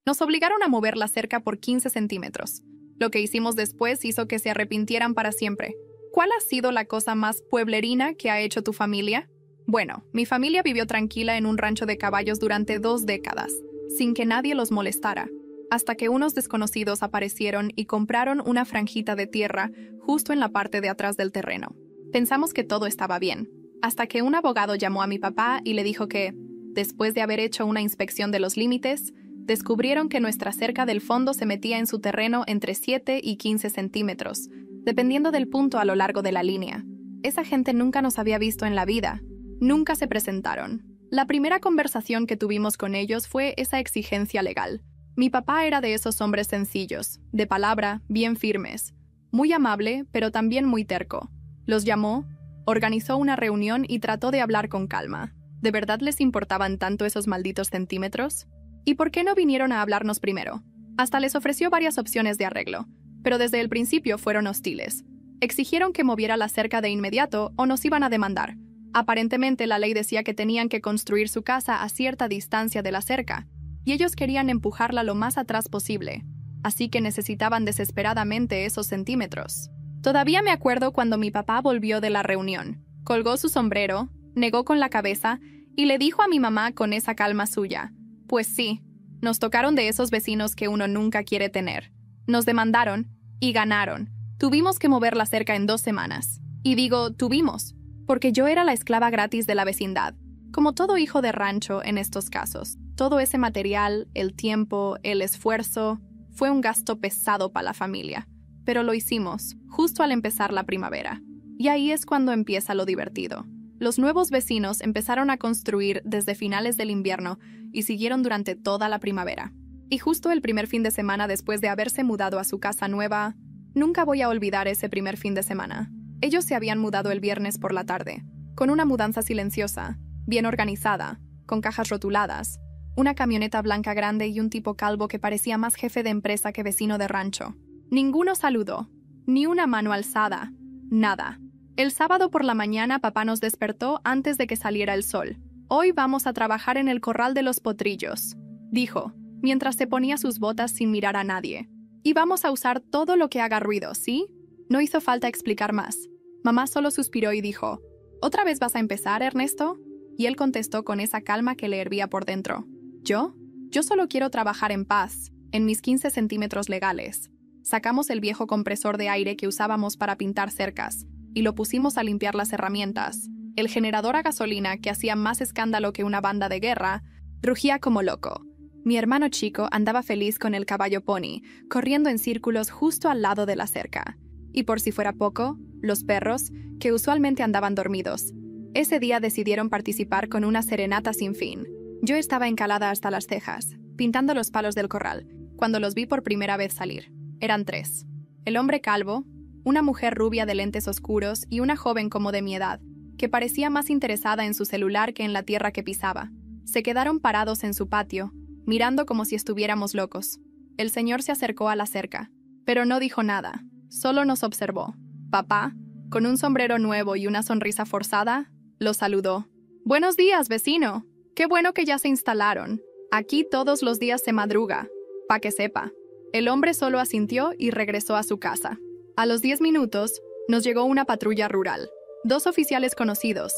Nos obligaron a mover la cerca por 15 centímetros. Lo que hicimos después hizo que se arrepintieran para siempre. ¿Cuál ha sido la cosa más pueblerina que ha hecho tu familia? Bueno, mi familia vivió tranquila en un rancho de caballos durante 2 décadas, sin que nadie los molestara, hasta que unos desconocidos aparecieron y compraron una franjita de tierra justo en la parte de atrás del terreno. Pensamos que todo estaba bien, hasta que un abogado llamó a mi papá y le dijo que, después de haber hecho una inspección de los límites, descubrieron que nuestra cerca del fondo se metía en su terreno entre 7 y 15 centímetros, dependiendo del punto a lo largo de la línea. Esa gente nunca nos había visto en la vida. Nunca se presentaron. La primera conversación que tuvimos con ellos fue esa exigencia legal. Mi papá era de esos hombres sencillos, de palabra, bien firmes. Muy amable, pero también muy terco. Los llamó, organizó una reunión y trató de hablar con calma. ¿De verdad les importaban tanto esos malditos centímetros? ¿Y por qué no vinieron a hablarnos primero? Hasta les ofreció varias opciones de arreglo, pero desde el principio fueron hostiles. Exigieron que moviera la cerca de inmediato o nos iban a demandar. Aparentemente la ley decía que tenían que construir su casa a cierta distancia de la cerca, y ellos querían empujarla lo más atrás posible, así que necesitaban desesperadamente esos centímetros. Todavía me acuerdo cuando mi papá volvió de la reunión. Colgó su sombrero, negó con la cabeza y le dijo a mi mamá con esa calma suya: pues sí, nos tocaron de esos vecinos que uno nunca quiere tener. Nos demandaron y ganaron. Tuvimos que mover la cerca en 2 semanas. Y digo tuvimos, porque yo era la esclava gratis de la vecindad. Como todo hijo de rancho en estos casos, todo ese material, el tiempo, el esfuerzo, fue un gasto pesado para la familia. Pero lo hicimos, justo al empezar la primavera. Y ahí es cuando empieza lo divertido. Los nuevos vecinos empezaron a construir desde finales del invierno y siguieron durante toda la primavera. Y justo el primer fin de semana después de haberse mudado a su casa nueva, nunca voy a olvidar ese primer fin de semana. Ellos se habían mudado el viernes por la tarde, con una mudanza silenciosa, bien organizada, con cajas rotuladas, una camioneta blanca grande y un tipo calvo que parecía más jefe de empresa que vecino de rancho. Ninguno saludó, ni una mano alzada, nada. El sábado por la mañana papá nos despertó antes de que saliera el sol. Hoy vamos a trabajar en el corral de los potrillos, dijo, mientras se ponía sus botas sin mirar a nadie. Y vamos a usar todo lo que haga ruido, ¿sí? No hizo falta explicar más. Mamá solo suspiró y dijo: ¿otra vez vas a empezar, Ernesto? Y él contestó con esa calma que le hervía por dentro: ¿yo? Yo solo quiero trabajar en paz, en mis 15 centímetros legales. Sacamos el viejo compresor de aire que usábamos para pintar cercas y lo pusimos a limpiar las herramientas. El generador a gasolina, que hacía más escándalo que una banda de guerra, rugía como loco. Mi hermano chico andaba feliz con el caballo pony, corriendo en círculos justo al lado de la cerca. Y por si fuera poco, los perros, que usualmente andaban dormidos, ese día decidieron participar con una serenata sin fin. Yo estaba encalada hasta las cejas, pintando los palos del corral, cuando los vi por primera vez salir. Eran 3. El hombre calvo, una mujer rubia de lentes oscuros y una joven como de mi edad, que parecía más interesada en su celular que en la tierra que pisaba. Se quedaron parados en su patio, mirando como si estuviéramos locos. El señor se acercó a la cerca, pero no dijo nada, solo nos observó. Papá, con un sombrero nuevo y una sonrisa forzada, lo saludó. «Buenos días, vecino. Qué bueno que ya se instalaron. Aquí todos los días se madruga, pa' que sepa». El hombre solo asintió y regresó a su casa. A los 10 minutos, nos llegó una patrulla rural. 2 oficiales conocidos,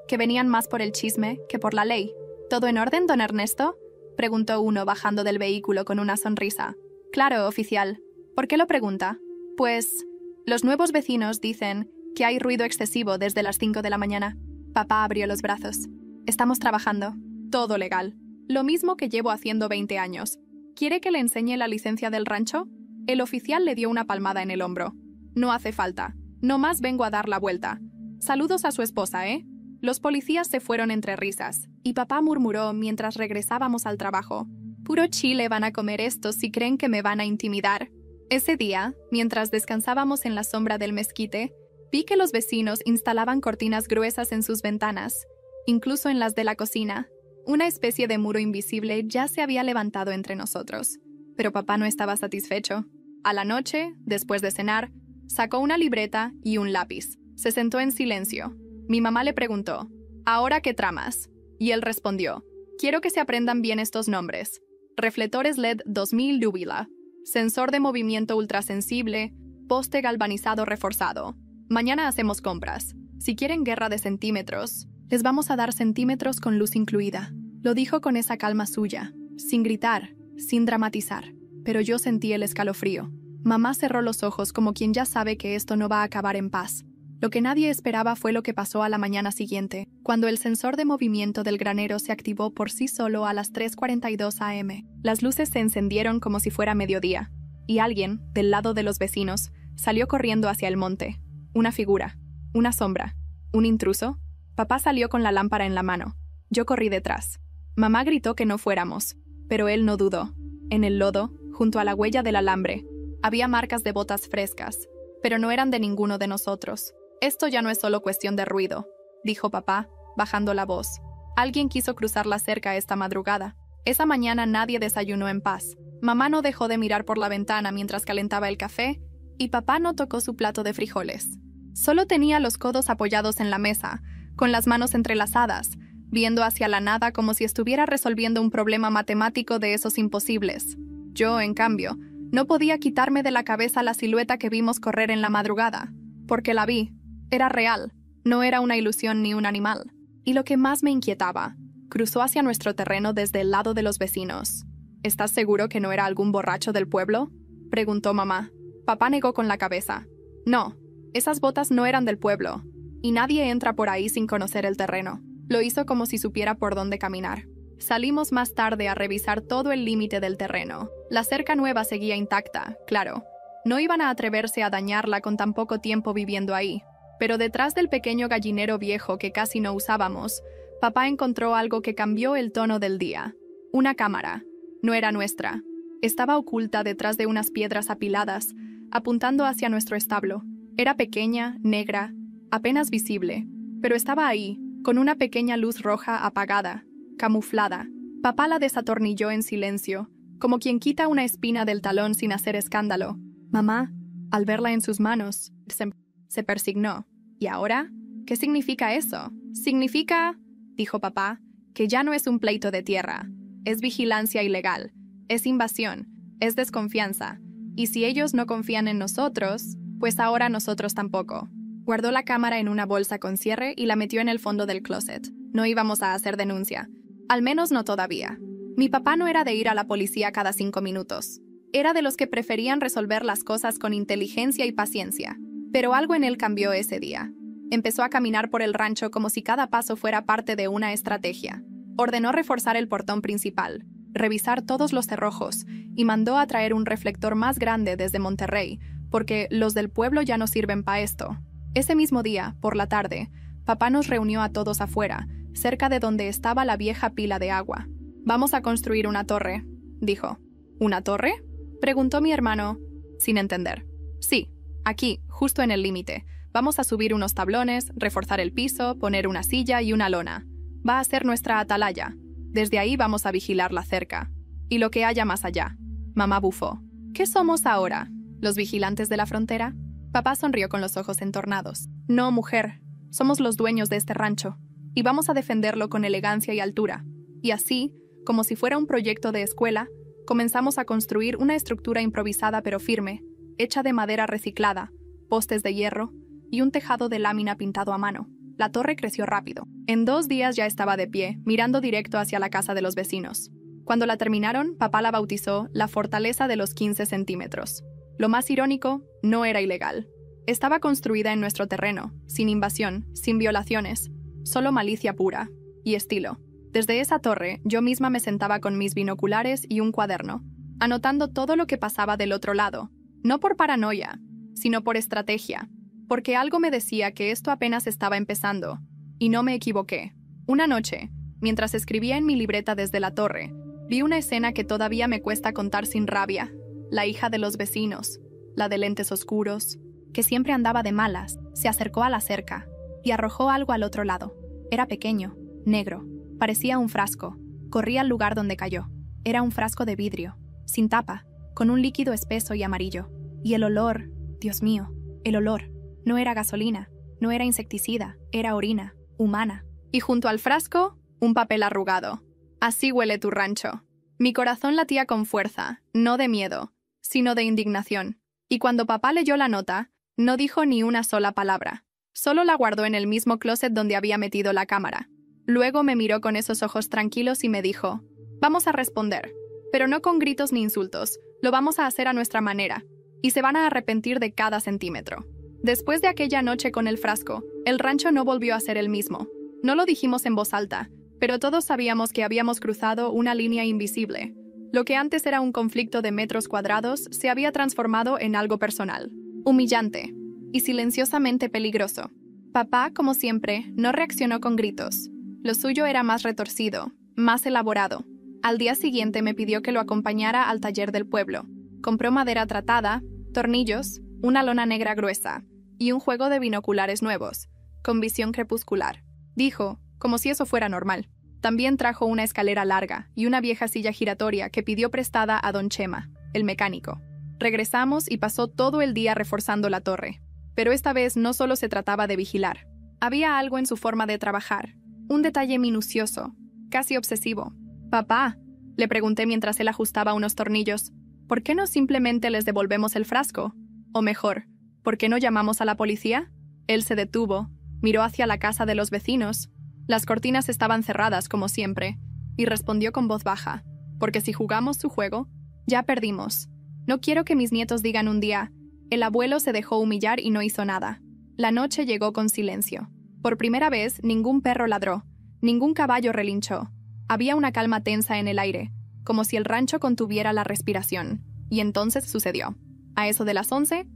que venían más por el chisme que por la ley. ¿Todo en orden, don Ernesto?, preguntó uno bajando del vehículo con una sonrisa. «Claro, oficial. ¿Por qué lo pregunta?» «Pues, los nuevos vecinos dicen que hay ruido excesivo desde las 5 de la mañana». Papá abrió los brazos. «Estamos trabajando. Todo legal. Lo mismo que llevo haciendo 20 años. ¿Quiere que le enseñe la licencia del rancho?» El oficial le dio una palmada en el hombro. «No hace falta. Nomás vengo a dar la vuelta. Saludos a su esposa, ¿eh?» Los policías se fueron entre risas, y papá murmuró mientras regresábamos al trabajo: «Puro chile van a comer estos si creen que me van a intimidar». Ese día, mientras descansábamos en la sombra del mezquite, vi que los vecinos instalaban cortinas gruesas en sus ventanas, incluso en las de la cocina. Una especie de muro invisible ya se había levantado entre nosotros. Pero papá no estaba satisfecho. A la noche, después de cenar, sacó una libreta y un lápiz. Se sentó en silencio. Mi mamá le preguntó: «¿Ahora qué tramas?» Y él respondió: «Quiero que se aprendan bien estos nombres. reflectores LED 2000 Dubila, sensor de movimiento ultrasensible, poste galvanizado reforzado. Mañana hacemos compras. Si quieren guerra de centímetros, les vamos a dar centímetros con luz incluida. Lo dijo con esa calma suya, sin gritar, sin dramatizar. Pero yo sentí el escalofrío. Mamá cerró los ojos como quien ya sabe que esto no va a acabar en paz. Lo que nadie esperaba fue lo que pasó a la mañana siguiente, cuando el sensor de movimiento del granero se activó por sí solo a las 3:42 am. Las luces se encendieron como si fuera mediodía, y alguien, del lado de los vecinos, salió corriendo hacia el monte. Una figura, una sombra, un intruso. Papá salió con la lámpara en la mano. Yo corrí detrás. Mamá gritó que no fuéramos, pero él no dudó. En el lodo, junto a la huella del alambre, había marcas de botas frescas, pero no eran de ninguno de nosotros. Esto ya no es solo cuestión de ruido, dijo papá, bajando la voz. Alguien quiso cruzar la cerca esta madrugada. Esa mañana nadie desayunó en paz. Mamá no dejó de mirar por la ventana mientras calentaba el café, y papá no tocó su plato de frijoles. Solo tenía los codos apoyados en la mesa, con las manos entrelazadas, viendo hacia la nada como si estuviera resolviendo un problema matemático de esos imposibles. Yo, en cambio, no podía quitarme de la cabeza la silueta que vimos correr en la madrugada, porque la vi. Era real, no era una ilusión ni un animal. Y lo que más me inquietaba, cruzó hacia nuestro terreno desde el lado de los vecinos. ¿Estás seguro que no era algún borracho del pueblo?, preguntó mamá. Papá negó con la cabeza. No, esas botas no eran del pueblo, y nadie entra por ahí sin conocer el terreno. Lo hizo como si supiera por dónde caminar. Salimos más tarde a revisar todo el límite del terreno. La cerca nueva seguía intacta, claro. No iban a atreverse a dañarla con tan poco tiempo viviendo ahí. Pero detrás del pequeño gallinero viejo que casi no usábamos, papá encontró algo que cambió el tono del día. Una cámara. No era nuestra. Estaba oculta detrás de unas piedras apiladas, apuntando hacia nuestro establo. Era pequeña, negra, apenas visible, pero estaba ahí, con una pequeña luz roja apagada, camuflada. Papá la desatornilló en silencio, como quien quita una espina del talón sin hacer escándalo. Mamá, al verla en sus manos, se persignó. ¿Y ahora? ¿Qué significa eso? Significa, dijo papá, que ya no es un pleito de tierra. Es vigilancia ilegal, es invasión, es desconfianza. Y si ellos no confían en nosotros, pues ahora nosotros tampoco. Guardó la cámara en una bolsa con cierre y la metió en el fondo del closet. No íbamos a hacer denuncia. Al menos no todavía. Mi papá no era de ir a la policía cada 5 minutos. Era de los que preferían resolver las cosas con inteligencia y paciencia. Pero algo en él cambió ese día. Empezó a caminar por el rancho como si cada paso fuera parte de una estrategia. Ordenó reforzar el portón principal, revisar todos los cerrojos y mandó a traer un reflector más grande desde Monterrey, porque los del pueblo ya no sirven para esto. Ese mismo día, por la tarde, papá nos reunió a todos afuera, cerca de donde estaba la vieja pila de agua. «Vamos a construir una torre», dijo. «¿Una torre?», preguntó mi hermano, sin entender. «Sí, aquí, justo en el límite. Vamos a subir unos tablones, reforzar el piso, poner una silla y una lona. Va a ser nuestra atalaya. Desde ahí vamos a vigilar la cerca. Y lo que haya más allá». Mamá bufó. «¿Qué somos ahora? ¿Los vigilantes de la frontera?». Papá sonrió con los ojos entornados. «No, mujer. Somos los dueños de este rancho. Y vamos a defenderlo con elegancia y altura». Y así, como si fuera un proyecto de escuela, comenzamos a construir una estructura improvisada pero firme, hecha de madera reciclada, postes de hierro y un tejado de lámina pintado a mano. La torre creció rápido. En 2 días ya estaba de pie, mirando directo hacia la casa de los vecinos. Cuando la terminaron, papá la bautizó la Fortaleza de los 15 centímetros. Lo más irónico, no era ilegal. Estaba construida en nuestro terreno, sin invasión, sin violaciones, solo malicia pura y estilo. Desde esa torre, yo misma me sentaba con mis binoculares y un cuaderno, anotando todo lo que pasaba del otro lado, no por paranoia, sino por estrategia, porque algo me decía que esto apenas estaba empezando, y no me equivoqué. Una noche, mientras escribía en mi libreta desde la torre, vi una escena que todavía me cuesta contar sin rabia. La hija de los vecinos, la de lentes oscuros, que siempre andaba de malas, se acercó a la cerca y arrojó algo al otro lado. Era pequeño, negro, parecía un frasco. Corrí al lugar donde cayó. Era un frasco de vidrio, sin tapa, con un líquido espeso y amarillo. Y el olor, Dios mío, el olor. No era gasolina, no era insecticida, era orina, humana. Y junto al frasco, un papel arrugado. «Así huele tu rancho», Mi corazón latía con fuerza, no de miedo, sino de indignación. Y cuando papá leyó la nota, no dijo ni una sola palabra. Solo la guardó en el mismo closet donde había metido la cámara. Luego me miró con esos ojos tranquilos y me dijo: «Vamos a responder, pero no con gritos ni insultos, lo vamos a hacer a nuestra manera, y se van a arrepentir de cada centímetro». Después de aquella noche con el frasco, el rancho no volvió a ser el mismo. No lo dijimos en voz alta, pero todos sabíamos que habíamos cruzado una línea invisible. Lo que antes era un conflicto de metros cuadrados se había transformado en algo personal, humillante y silenciosamente peligroso. Papá, como siempre, no reaccionó con gritos. Lo suyo era más retorcido, más elaborado. Al día siguiente me pidió que lo acompañara al taller del pueblo. Compró madera tratada, tornillos, una lona negra gruesa y un juego de binoculares nuevos, con visión crepuscular. Dijo, como si eso fuera normal. También trajo una escalera larga y una vieja silla giratoria que pidió prestada a don Chema, el mecánico. Regresamos y pasó todo el día reforzando la torre. Pero esta vez no solo se trataba de vigilar. Había algo en su forma de trabajar, un detalle minucioso, casi obsesivo. «Papá», le pregunté mientras él ajustaba unos tornillos, «¿por qué no simplemente les devolvemos el frasco? O mejor, ¿por qué no llamamos a la policía?» Él se detuvo, miró hacia la casa de los vecinos. Las cortinas estaban cerradas como siempre, y respondió con voz baja: «Porque si jugamos su juego, ya perdimos. No quiero que mis nietos digan un día: el abuelo se dejó humillar y no hizo nada». La noche llegó con silencio. Por primera vez, ningún perro ladró, ningún caballo relinchó. Había una calma tensa en el aire, como si el rancho contuviera la respiración. Y entonces sucedió. A eso de las 11,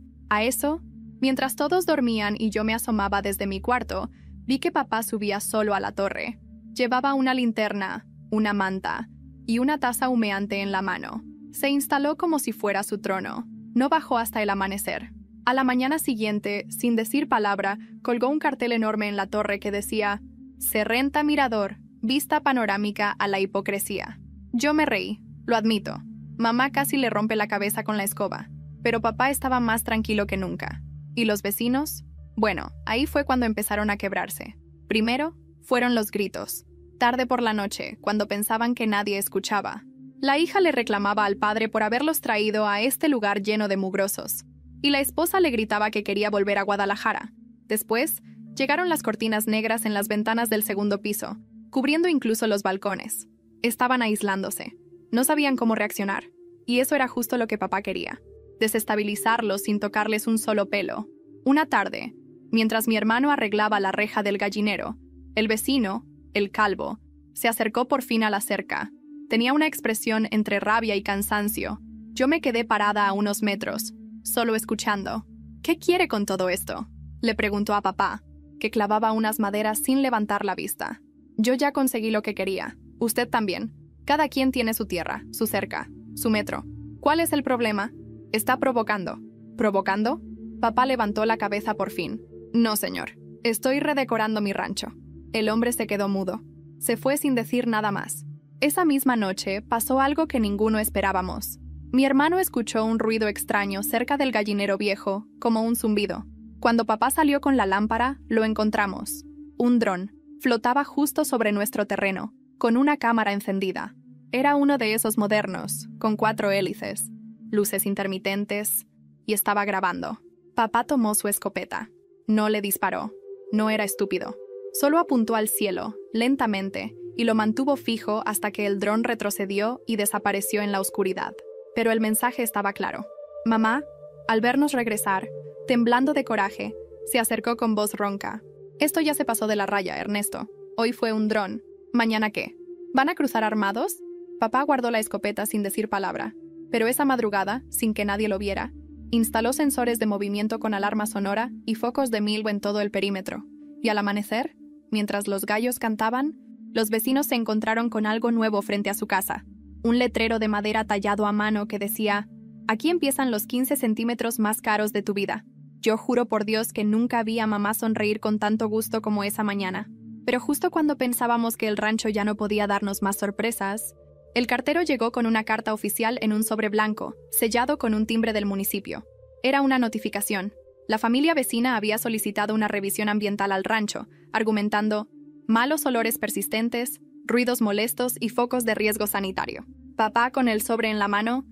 mientras todos dormían y yo me asomaba desde mi cuarto, vi que papá subía solo a la torre. Llevaba una linterna, una manta y una taza humeante en la mano. Se instaló como si fuera su trono. No bajó hasta el amanecer. A la mañana siguiente, sin decir palabra, colgó un cartel enorme en la torre que decía: «Se renta mirador, vista panorámica a la hipocresía». Yo me reí, lo admito. Mamá casi le rompe la cabeza con la escoba, pero papá estaba más tranquilo que nunca. ¿Y los vecinos? Bueno, ahí fue cuando empezaron a quebrarse. Primero, fueron los gritos. Tarde por la noche, cuando pensaban que nadie escuchaba. La hija le reclamaba al padre por haberlos traído a este lugar lleno de mugrosos. Y la esposa le gritaba que quería volver a Guadalajara. Después, llegaron las cortinas negras en las ventanas del segundo piso, cubriendo incluso los balcones. Estaban aislándose. No sabían cómo reaccionar. Y eso era justo lo que papá quería: desestabilizarlos sin tocarles un solo pelo. Una tarde, mientras mi hermano arreglaba la reja del gallinero, el vecino, el calvo, se acercó por fin a la cerca. Tenía una expresión entre rabia y cansancio. Yo me quedé parada a unos metros, solo escuchando. «¿Qué quiere con todo esto?», le preguntó a papá, que clavaba unas maderas sin levantar la vista. «Yo ya conseguí lo que quería. Usted también. Cada quien tiene su tierra, su cerca, su metro. ¿Cuál es el problema? Está provocando». «¿Provocando?». Papá levantó la cabeza por fin. «No, señor. Estoy redecorando mi rancho». El hombre se quedó mudo. Se fue sin decir nada más. Esa misma noche pasó algo que ninguno esperábamos. Mi hermano escuchó un ruido extraño cerca del gallinero viejo, como un zumbido. Cuando papá salió con la lámpara, lo encontramos. Un dron. Flotaba justo sobre nuestro terreno, con una cámara encendida. Era uno de esos modernos, con 4 hélices, luces intermitentes, y estaba grabando. Papá tomó su escopeta. No le disparó. No era estúpido. Solo apuntó al cielo, lentamente, y lo mantuvo fijo hasta que el dron retrocedió y desapareció en la oscuridad. Pero el mensaje estaba claro. Mamá, al vernos regresar, temblando de coraje, se acercó con voz ronca. «Esto ya se pasó de la raya, Ernesto. Hoy fue un dron. ¿Mañana qué? ¿Van a cruzar armados?». Papá guardó la escopeta sin decir palabra, pero esa madrugada, sin que nadie lo viera, instaló sensores de movimiento con alarma sonora y focos de milvo en todo el perímetro. Y al amanecer, mientras los gallos cantaban, los vecinos se encontraron con algo nuevo frente a su casa. Un letrero de madera tallado a mano que decía: «Aquí empiezan los 15 centímetros más caros de tu vida». Yo juro por Dios que nunca vi a mamá sonreír con tanto gusto como esa mañana. Pero justo cuando pensábamos que el rancho ya no podía darnos más sorpresas, el cartero llegó con una carta oficial en un sobre blanco, sellado con un timbre del municipio. Era una notificación. La familia vecina había solicitado una revisión ambiental al rancho, argumentando malos olores persistentes, ruidos molestos y focos de riesgo sanitario. Papá, con el sobre en la mano,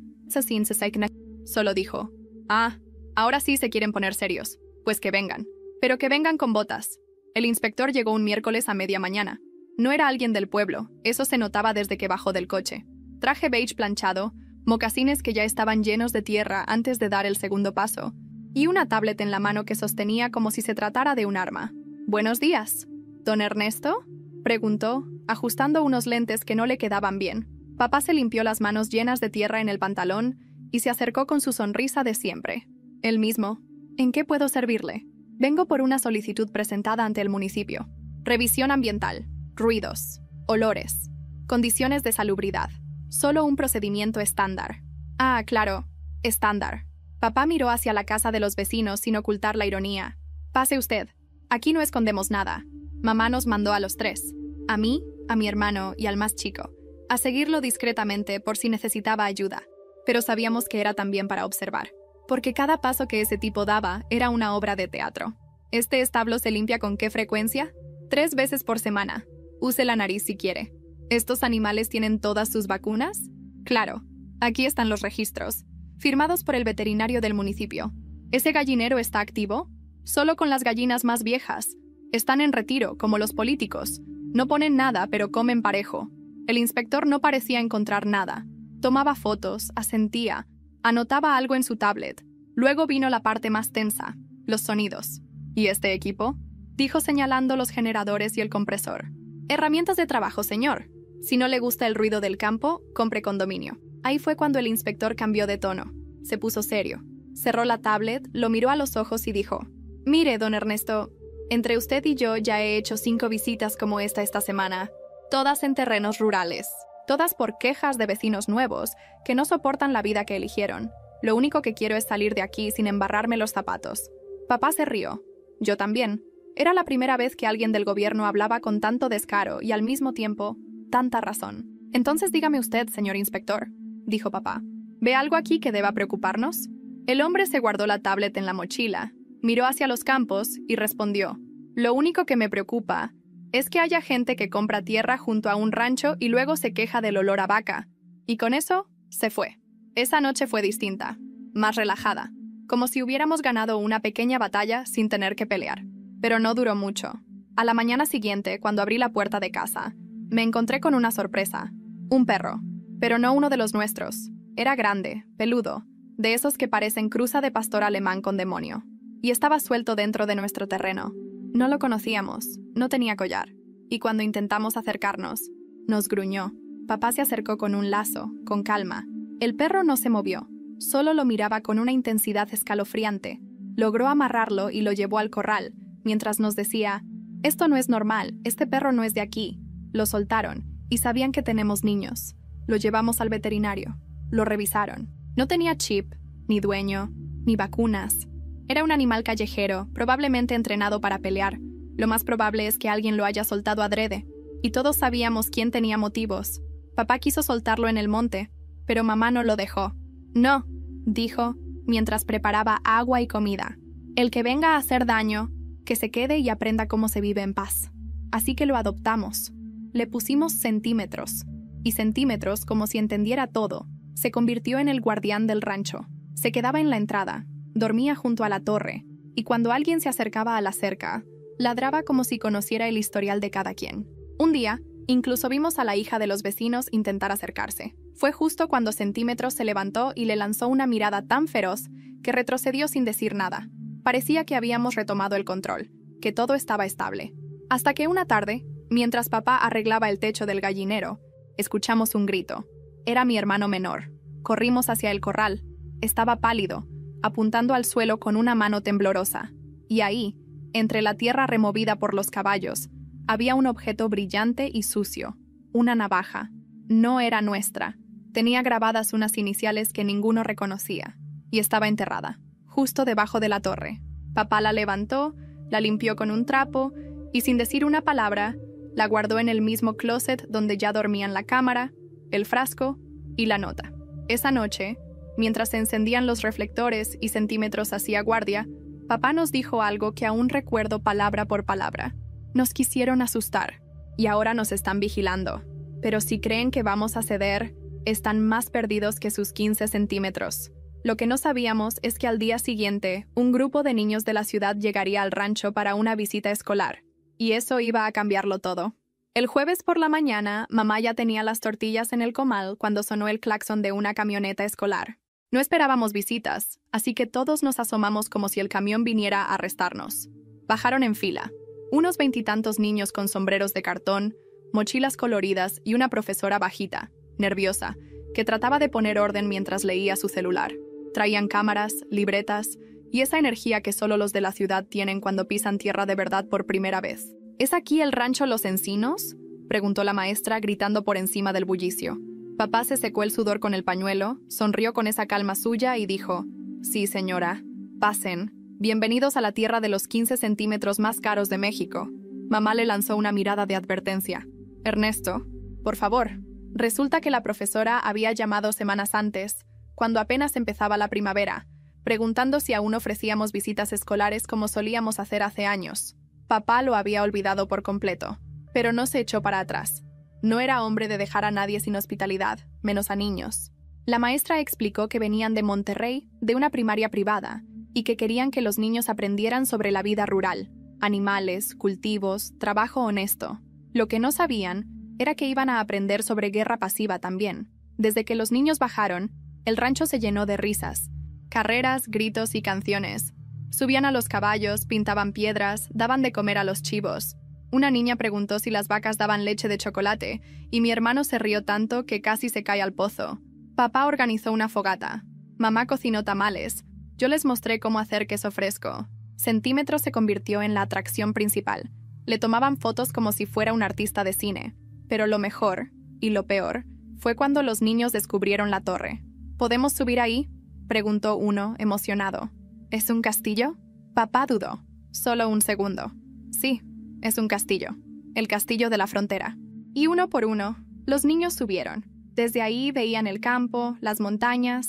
solo dijo: «Ah, ahora sí se quieren poner serios. Pues que vengan. Pero que vengan con botas». El inspector llegó un miércoles a media mañana. No era alguien del pueblo, eso se notaba desde que bajó del coche. Traje beige planchado, mocasines que ya estaban llenos de tierra antes de dar el segundo paso, y una tablet en la mano que sostenía como si se tratara de un arma. «Buenos días. ¿Don Ernesto?», preguntó, ajustando unos lentes que no le quedaban bien. Papá se limpió las manos llenas de tierra en el pantalón y se acercó con su sonrisa de siempre. «El mismo. ¿En qué puedo servirle?» «Vengo por una solicitud presentada ante el municipio. Revisión ambiental, ruidos, olores, condiciones de salubridad. Solo un procedimiento estándar». «Ah, claro, estándar». Papá miró hacia la casa de los vecinos sin ocultar la ironía. «Pase usted. Aquí no escondemos nada. Mamá nos mandó a los tres, a mí, a mi hermano y al más chico, a seguirlo discretamente por si necesitaba ayuda. Pero sabíamos que era también para observar, porque cada paso que ese tipo daba era una obra de teatro. ¿Este establo se limpia con qué frecuencia? 3 veces por semana. Use la nariz si quiere. ¿Estos animales tienen todas sus vacunas? Claro. Aquí están los registros, firmados por el veterinario del municipio. ¿Ese gallinero está activo? Solo con las gallinas más viejas. Están en retiro, como los políticos. No ponen nada, pero comen parejo». El inspector no parecía encontrar nada. Tomaba fotos, asentía, anotaba algo en su tablet. Luego vino la parte más tensa, los sonidos. «¿Y este equipo?», dijo señalando los generadores y el compresor. «Herramientas de trabajo, señor. Si no le gusta el ruido del campo, compre condominio». Ahí fue cuando el inspector cambió de tono. Se puso serio. Cerró la tablet, lo miró a los ojos y dijo: «Mire, don Ernesto, entre usted y yo ya he hecho 5 visitas como esta semana, todas en terrenos rurales, todas por quejas de vecinos nuevos que no soportan la vida que eligieron. Lo único que quiero es salir de aquí sin embarrarme los zapatos». Papá se rió. Yo también. Era la primera vez que alguien del gobierno hablaba con tanto descaro y al mismo tiempo tanta razón. «Entonces dígame usted, señor inspector», dijo papá, «¿ve algo aquí que deba preocuparnos?». El hombre se guardó la tablet en la mochila, miró hacia los campos y respondió: «Lo único que me preocupa es que haya gente que compra tierra junto a un rancho y luego se queja del olor a vaca». Y con eso, se fue. Esa noche fue distinta, más relajada, como si hubiéramos ganado una pequeña batalla sin tener que pelear. Pero no duró mucho. A la mañana siguiente, cuando abrí la puerta de casa, me encontré con una sorpresa. Un perro, pero no uno de los nuestros. Era grande, peludo, de esos que parecen cruza de pastor alemán con demonio. Y estaba suelto dentro de nuestro terreno. No lo conocíamos, no tenía collar. Y cuando intentamos acercarnos, nos gruñó. Papá se acercó con un lazo, con calma. El perro no se movió, solo lo miraba con una intensidad escalofriante. Logró amarrarlo y lo llevó al corral, mientras nos decía: «Esto no es normal, este perro no es de aquí». Lo soltaron, y sabían que tenemos niños. Lo llevamos al veterinario. Lo revisaron. No tenía chip, ni dueño, ni vacunas. Era un animal callejero, probablemente entrenado para pelear. Lo más probable es que alguien lo haya soltado adrede. Y todos sabíamos quién tenía motivos. Papá quiso soltarlo en el monte, pero mamá no lo dejó. «No», dijo, mientras preparaba agua y comida. «El que venga a hacer daño, que se quede y aprenda cómo se vive en paz». Así que lo adoptamos. Le pusimos Centímetros. Y Centímetros, como si entendiera todo, se convirtió en el guardián del rancho. Se quedaba en la entrada, dormía junto a la torre, y cuando alguien se acercaba a la cerca, ladraba como si conociera el historial de cada quien. Un día, incluso vimos a la hija de los vecinos intentar acercarse. Fue justo cuando Centímetros se levantó y le lanzó una mirada tan feroz que retrocedió sin decir nada. Parecía que habíamos retomado el control, que todo estaba estable. Hasta que una tarde, mientras papá arreglaba el techo del gallinero, escuchamos un grito. Era mi hermano menor. Corrimos hacia el corral. Estaba pálido, apuntando al suelo con una mano temblorosa. Y ahí, entre la tierra removida por los caballos, había un objeto brillante y sucio. Una navaja. No era nuestra. Tenía grabadas unas iniciales que ninguno reconocía. Y estaba enterrada, justo debajo de la torre. Papá la levantó, la limpió con un trapo, y sin decir una palabra, la guardó en el mismo closet donde ya dormían la cámara, el frasco y la nota. Esa noche, mientras se encendían los reflectores y Centímetros hacía guardia, papá nos dijo algo que aún recuerdo palabra por palabra. Nos quisieron asustar, y ahora nos están vigilando. Pero si creen que vamos a ceder, están más perdidos que sus 15 centímetros. Lo que no sabíamos es que al día siguiente, un grupo de niños de la ciudad llegaría al rancho para una visita escolar, y eso iba a cambiarlo todo. El jueves por la mañana, mamá ya tenía las tortillas en el comal cuando sonó el claxon de una camioneta escolar. No esperábamos visitas, así que todos nos asomamos como si el camión viniera a arrestarnos. Bajaron en fila. Unos 20 y tantos niños con sombreros de cartón, mochilas coloridas y una profesora bajita, nerviosa, que trataba de poner orden mientras leía su celular. Traían cámaras, libretas y esa energía que solo los de la ciudad tienen cuando pisan tierra de verdad por primera vez. ¿Es aquí el rancho Los Encinos?, preguntó la maestra, gritando por encima del bullicio. Papá se secó el sudor con el pañuelo, sonrió con esa calma suya y dijo: «Sí, señora. Pasen. Bienvenidos a la tierra de los 15 centímetros más caros de México». Mamá le lanzó una mirada de advertencia. «Ernesto, por favor». Resulta que la profesora había llamado semanas antes, cuando apenas empezaba la primavera, preguntando si aún ofrecíamos visitas escolares como solíamos hacer hace años. Papá lo había olvidado por completo, pero no se echó para atrás. No era hombre de dejar a nadie sin hospitalidad, menos a niños. La maestra explicó que venían de Monterrey, de una primaria privada, y que querían que los niños aprendieran sobre la vida rural, animales, cultivos, trabajo honesto. Lo que no sabían era que iban a aprender sobre guerra pasiva también. Desde que los niños bajaron, el rancho se llenó de risas, carreras, gritos y canciones. Subían a los caballos, pintaban piedras, daban de comer a los chivos. Una niña preguntó si las vacas daban leche de chocolate, y mi hermano se rió tanto que casi se cae al pozo. Papá organizó una fogata. Mamá cocinó tamales. Yo les mostré cómo hacer queso fresco. Centímetro se convirtió en la atracción principal. Le tomaban fotos como si fuera un artista de cine. Pero lo mejor, y lo peor, fue cuando los niños descubrieron la torre. ¿Podemos subir ahí?, preguntó uno, emocionado. ¿Es un castillo? Papá dudó. Solo un segundo. Sí, es un castillo. El castillo de la frontera. Y uno por uno, los niños subieron. Desde ahí veían el campo, las montañas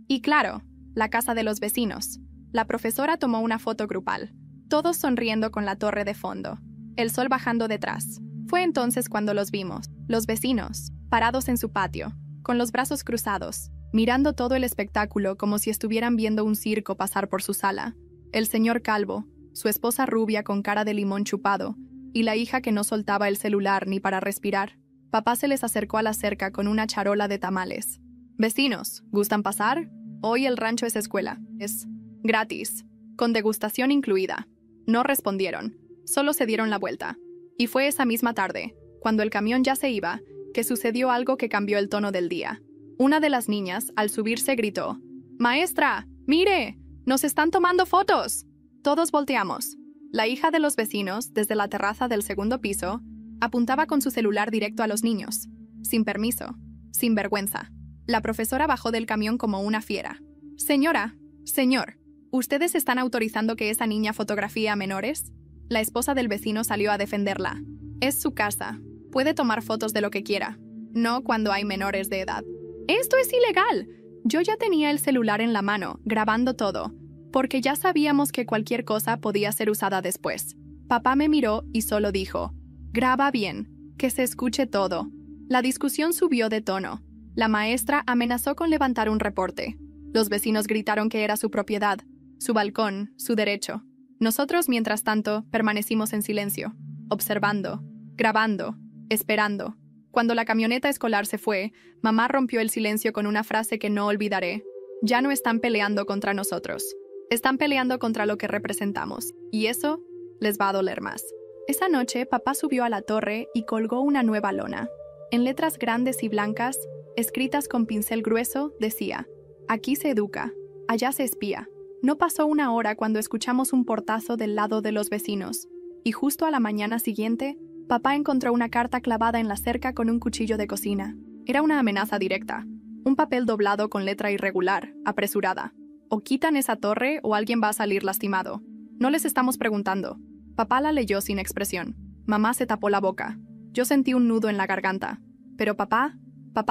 y, claro, la casa de los vecinos. La profesora tomó una foto grupal, todos sonriendo con la torre de fondo, el sol bajando detrás. Fue entonces cuando los vimos, los vecinos, parados en su patio, con los brazos cruzados, mirando todo el espectáculo como si estuvieran viendo un circo pasar por su sala. El señor calvo, su esposa rubia con cara de limón chupado, y la hija que no soltaba el celular ni para respirar. Papá se les acercó a la cerca con una charola de tamales. «Vecinos, ¿gustan pasar? Hoy el rancho es escuela. Es gratis, con degustación incluida». No respondieron, solo se dieron la vuelta. Y fue esa misma tarde, cuando el camión ya se iba, que sucedió algo que cambió el tono del día. Una de las niñas, al subirse, gritó: «¡Maestra, mire! ¡Nos están tomando fotos!». Todos volteamos. La hija de los vecinos, desde la terraza del segundo piso, apuntaba con su celular directo a los niños. Sin permiso, sin vergüenza. La profesora bajó del camión como una fiera. «Señora, señor, ¿ustedes están autorizando que esa niña fotografíe a menores?». La esposa del vecino salió a defenderla. «Es su casa. Puede tomar fotos de lo que quiera. No cuando hay menores de edad». «¡Esto es ilegal!». Yo ya tenía el celular en la mano, grabando todo, porque ya sabíamos que cualquier cosa podía ser usada después. Papá me miró y solo dijo: «Graba bien, que se escuche todo». La discusión subió de tono. La maestra amenazó con levantar un reporte. Los vecinos gritaron que era su propiedad, su balcón, su derecho. Nosotros, mientras tanto, permanecimos en silencio, observando, grabando, esperando. Cuando la camioneta escolar se fue, mamá rompió el silencio con una frase que no olvidaré: «Ya no están peleando contra nosotros. Están peleando contra lo que representamos, y eso les va a doler más». Esa noche, papá subió a la torre y colgó una nueva lona. En letras grandes y blancas, escritas con pincel grueso, decía: «Aquí se educa, allá se espía». No pasó una hora cuando escuchamos un portazo del lado de los vecinos, y justo a la mañana siguiente, papá encontró una carta clavada en la cerca con un cuchillo de cocina. Era una amenaza directa, un papel doblado con letra irregular, apresurada. «O quitan esa torre o alguien va a salir lastimado. No les estamos preguntando». Papá la leyó sin expresión. Mamá se tapó la boca. Yo sentí un nudo en la garganta. Pero papá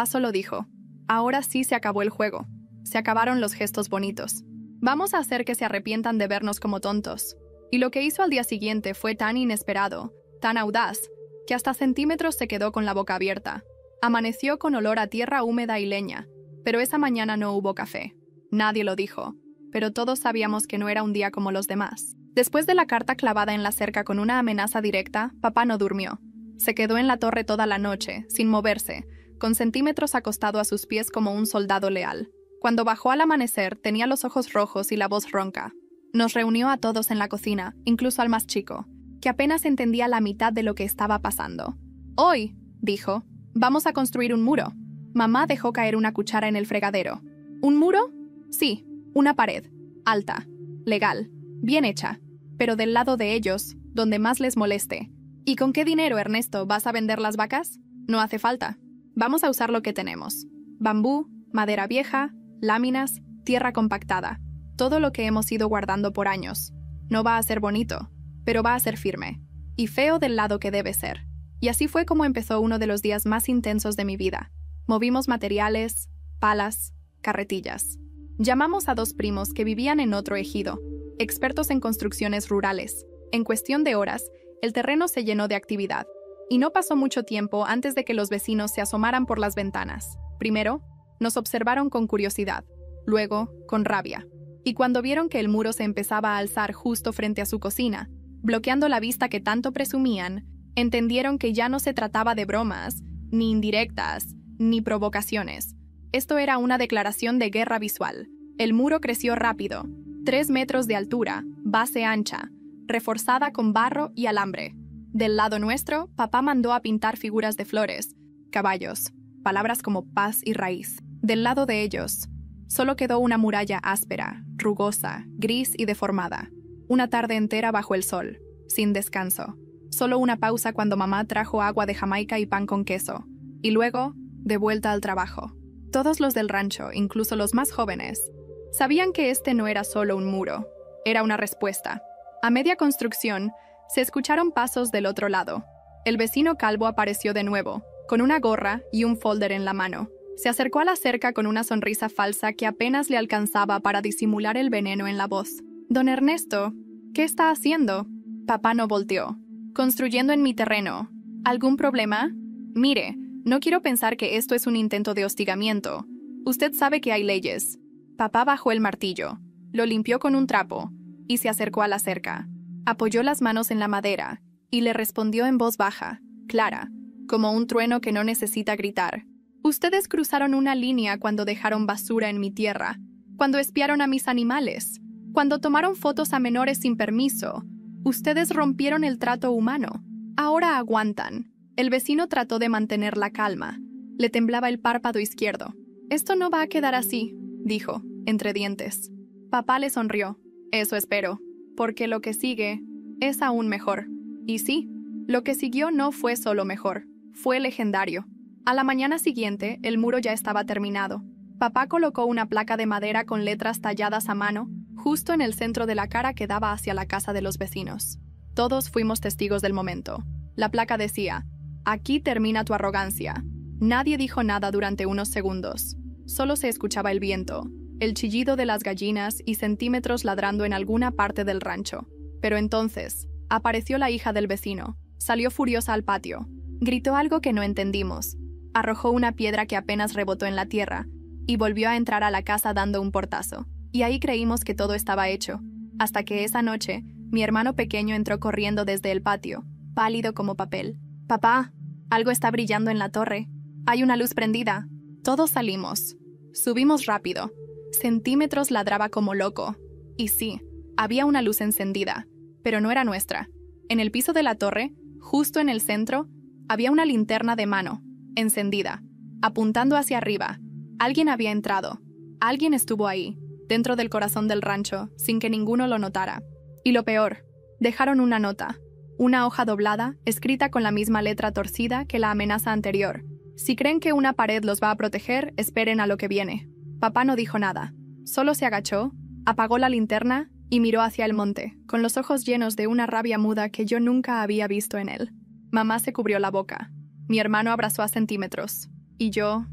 solo dijo: «Ahora sí se acabó el juego. Se acabaron los gestos bonitos. Vamos a hacer que se arrepientan de vernos como tontos». Y lo que hizo al día siguiente fue tan inesperado, tan audaz, que hasta Centímetros se quedó con la boca abierta. Amaneció con olor a tierra húmeda y leña, pero esa mañana no hubo café. Nadie lo dijo, pero todos sabíamos que no era un día como los demás. Después de la carta clavada en la cerca con una amenaza directa, papá no durmió. Se quedó en la torre toda la noche, sin moverse, con Centímetros acostado a sus pies como un soldado leal. Cuando bajó al amanecer, tenía los ojos rojos y la voz ronca. Nos reunió a todos en la cocina, incluso al más chico, que apenas entendía la mitad de lo que estaba pasando. «Hoy», dijo, «vamos a construir un muro». Mamá dejó caer una cuchara en el fregadero. ¿Un muro? Sí, una pared. Alta, legal, bien hecha, pero del lado de ellos, donde más les moleste. ¿Y con qué dinero, Ernesto, vas a vender las vacas? No hace falta. Vamos a usar lo que tenemos. Bambú, madera vieja, láminas, tierra compactada. Todo lo que hemos ido guardando por años. No va a ser bonito, pero va a ser firme. Y feo del lado que debe ser. Y así fue como empezó uno de los días más intensos de mi vida. Movimos materiales, palas, carretillas. Llamamos a 2 primos que vivían en otro ejido, expertos en construcciones rurales. En cuestión de horas, el terreno se llenó de actividad. Y no pasó mucho tiempo antes de que los vecinos se asomaran por las ventanas. Primero, nos observaron con curiosidad, luego, con rabia. Y cuando vieron que el muro se empezaba a alzar justo frente a su cocina, bloqueando la vista que tanto presumían, entendieron que ya no se trataba de bromas, ni indirectas, ni provocaciones. Esto era una declaración de guerra visual. El muro creció rápido, 3 metros de altura, base ancha, reforzada con barro y alambre. Del lado nuestro, papá mandó a pintar figuras de flores, caballos, palabras como paz y raíz. Del lado de ellos, solo quedó una muralla áspera, rugosa, gris y deformada. Una tarde entera bajo el sol, sin descanso. Solo una pausa cuando mamá trajo agua de Jamaica y pan con queso. Y luego, de vuelta al trabajo. Todos los del rancho, incluso los más jóvenes, sabían que este no era solo un muro, era una respuesta. A media construcción, se escucharon pasos del otro lado. El vecino calvo apareció de nuevo, con una gorra y un folder en la mano. Se acercó a la cerca con una sonrisa falsa que apenas le alcanzaba para disimular el veneno en la voz. «Don Ernesto, ¿qué está haciendo?» Papá no volteó. «Construyendo en mi terreno. ¿Algún problema?» «Mire, no quiero pensar que esto es un intento de hostigamiento. Usted sabe que hay leyes». Papá bajó el martillo, lo limpió con un trapo y se acercó a la cerca. Apoyó las manos en la madera y le respondió en voz baja, clara, como un trueno que no necesita gritar. «Ustedes cruzaron una línea cuando dejaron basura en mi tierra, cuando espiaron a mis animales, cuando tomaron fotos a menores sin permiso. Ustedes rompieron el trato humano. Ahora aguantan». El vecino trató de mantener la calma. Le temblaba el párpado izquierdo. «Esto no va a quedar así», dijo, entre dientes. Papá le sonrió. «Eso espero, porque lo que sigue es aún mejor». Y sí, lo que siguió no fue solo mejor, fue legendario. A la mañana siguiente, el muro ya estaba terminado. Papá colocó una placa de madera con letras talladas a mano, justo en el centro de la cara que daba hacia la casa de los vecinos. Todos fuimos testigos del momento. La placa decía, «Aquí termina tu arrogancia». Nadie dijo nada durante unos segundos. Solo se escuchaba el viento, el chillido de las gallinas y Centímetros ladrando en alguna parte del rancho. Pero entonces, apareció la hija del vecino. Salió furiosa al patio. Gritó algo que no entendimos. Arrojó una piedra que apenas rebotó en la tierra y volvió a entrar a la casa dando un portazo. Y ahí creímos que todo estaba hecho, hasta que esa noche, mi hermano pequeño entró corriendo desde el patio, pálido como papel. «Papá, algo está brillando en la torre. Hay una luz prendida». Todos salimos. Subimos rápido. Centímetros ladraba como loco. Y sí, había una luz encendida, pero no era nuestra. En el piso de la torre, justo en el centro, había una linterna de mano, encendida, apuntando hacia arriba. Alguien había entrado. Alguien estuvo ahí, dentro del corazón del rancho, sin que ninguno lo notara. Y lo peor, dejaron una nota, una hoja doblada, escrita con la misma letra torcida que la amenaza anterior. «Si creen que una pared los va a proteger, esperen a lo que viene». Papá no dijo nada. Solo se agachó, apagó la linterna y miró hacia el monte, con los ojos llenos de una rabia muda que yo nunca había visto en él. Mamá se cubrió la boca. Mi hermano abrazó a Centímetros. Y yo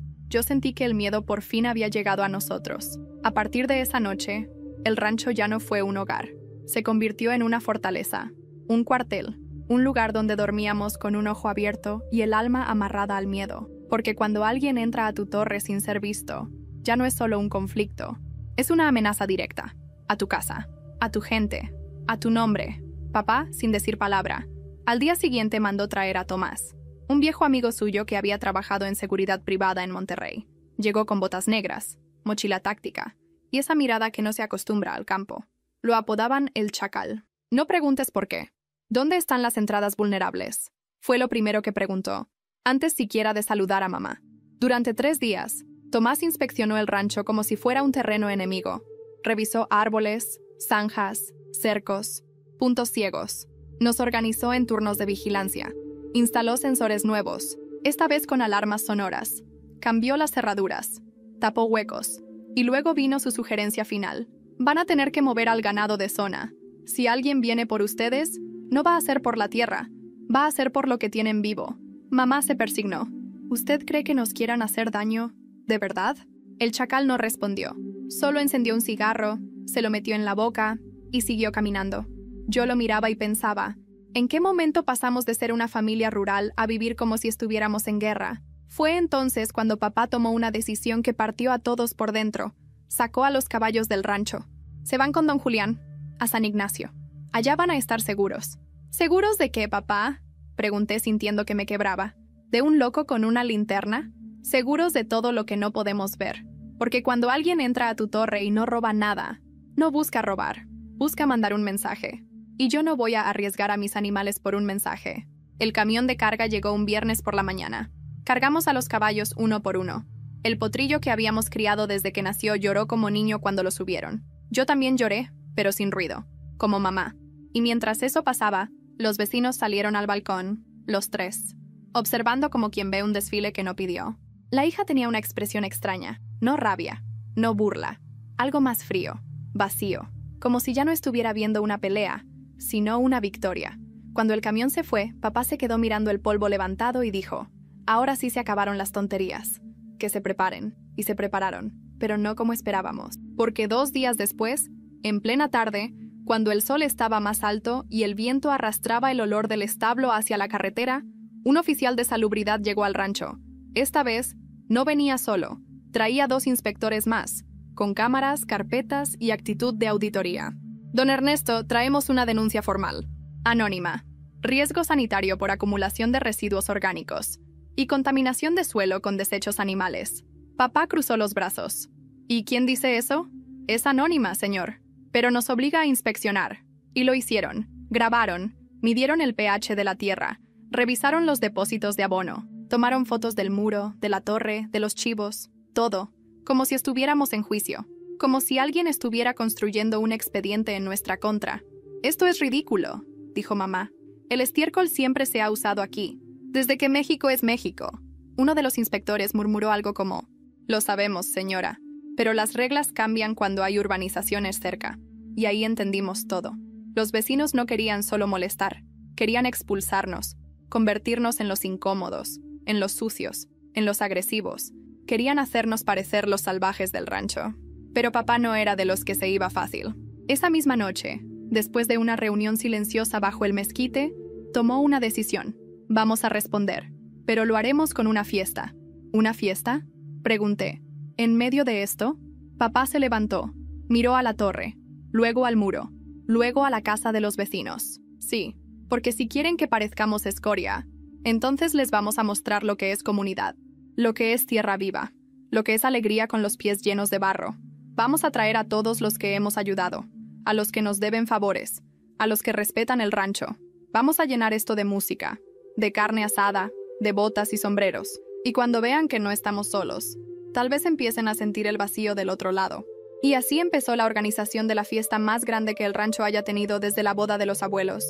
sentí que el miedo por fin había llegado a nosotros. A partir de esa noche, el rancho ya no fue un hogar. Se convirtió en una fortaleza, un cuartel, un lugar donde dormíamos con un ojo abierto y el alma amarrada al miedo. Porque cuando alguien entra a tu torre sin ser visto, ya no es solo un conflicto, es una amenaza directa. A tu casa, a tu gente, a tu nombre. Papá, sin decir palabra, al día siguiente mandó traer a Tomás, un viejo amigo suyo que había trabajado en seguridad privada en Monterrey. Llegó con botas negras, mochila táctica, y esa mirada que no se acostumbra al campo. Lo apodaban el Chacal. No preguntes por qué. ¿Dónde están las entradas vulnerables? Fue lo primero que preguntó, antes siquiera de saludar a mamá. Durante 3 días, Tomás inspeccionó el rancho como si fuera un terreno enemigo. Revisó árboles, zanjas, cercos, puntos ciegos. Nos organizó en turnos de vigilancia. Instaló sensores nuevos, esta vez con alarmas sonoras. Cambió las cerraduras, tapó huecos, y luego vino su sugerencia final. Van a tener que mover al ganado de zona. Si alguien viene por ustedes, no va a ser por la tierra, va a ser por lo que tienen vivo. Mamá se persignó. ¿Usted cree que nos quieran hacer daño? ¿De verdad? El chacal no respondió. Solo encendió un cigarro, se lo metió en la boca y siguió caminando. Yo lo miraba y pensaba, ¿en qué momento pasamos de ser una familia rural a vivir como si estuviéramos en guerra? Fue entonces cuando papá tomó una decisión que partió a todos por dentro. Sacó a los caballos del rancho. Se van con don Julián, a San Ignacio. Allá van a estar seguros. ¿Seguros de qué, papá? Pregunté sintiendo que me quebraba. ¿De un loco con una linterna? Seguros de todo lo que no podemos ver. Porque cuando alguien entra a tu torre y no roba nada, no busca robar, busca mandar un mensaje. Y yo no voy a arriesgar a mis animales por un mensaje. El camión de carga llegó un viernes por la mañana. Cargamos a los caballos uno por uno. El potrillo que habíamos criado desde que nació lloró como niño cuando lo subieron. Yo también lloré, pero sin ruido, como mamá. Y mientras eso pasaba, los vecinos salieron al balcón, los 3, observando como quien ve un desfile que no pidió. La hija tenía una expresión extraña, no rabia, no burla, algo más frío, vacío, como si ya no estuviera viendo una pelea, sino una victoria. Cuando el camión se fue, papá se quedó mirando el polvo levantado y dijo, ahora sí se acabaron las tonterías. Que se preparen. Y se prepararon, pero no como esperábamos. Porque 2 días después, en plena tarde, cuando el sol estaba más alto y el viento arrastraba el olor del establo hacia la carretera, un oficial de salubridad llegó al rancho. Esta vez, no venía solo. Traía 2 inspectores más, con cámaras, carpetas y actitud de auditoría. Don Ernesto, traemos una denuncia formal. Anónima. Riesgo sanitario por acumulación de residuos orgánicos. Y contaminación de suelo con desechos animales. Papá cruzó los brazos. ¿Y quién dice eso? Es anónima, señor. Pero nos obliga a inspeccionar. Y lo hicieron. Grabaron. Midieron el pH de la tierra. Revisaron los depósitos de abono. Tomaron fotos del muro, de la torre, de los chivos. Todo. Como si estuviéramos en juicio. Como si alguien estuviera construyendo un expediente en nuestra contra. Esto es ridículo, dijo mamá. El estiércol siempre se ha usado aquí. Desde que México es México. Uno de los inspectores murmuró algo como, lo sabemos, señora, pero las reglas cambian cuando hay urbanizaciones cerca. Y ahí entendimos todo. Los vecinos no querían solo molestar, querían expulsarnos, convertirnos en los incómodos, en los sucios, en los agresivos. Querían hacernos parecer los salvajes del rancho. Pero papá no era de los que se iba fácil. Esa misma noche, después de una reunión silenciosa bajo el mezquite, tomó una decisión. Vamos a responder, pero lo haremos con una fiesta. ¿Una fiesta? Pregunté. En medio de esto, papá se levantó, miró a la torre, luego al muro, luego a la casa de los vecinos. Sí, porque si quieren que parezcamos escoria, entonces les vamos a mostrar lo que es comunidad, lo que es tierra viva, lo que es alegría con los pies llenos de barro. Vamos a traer a todos los que hemos ayudado, a los que nos deben favores, a los que respetan el rancho. Vamos a llenar esto de música, de carne asada, de botas y sombreros. Y cuando vean que no estamos solos, tal vez empiecen a sentir el vacío del otro lado. Y así empezó la organización de la fiesta más grande que el rancho haya tenido desde la boda de los abuelos.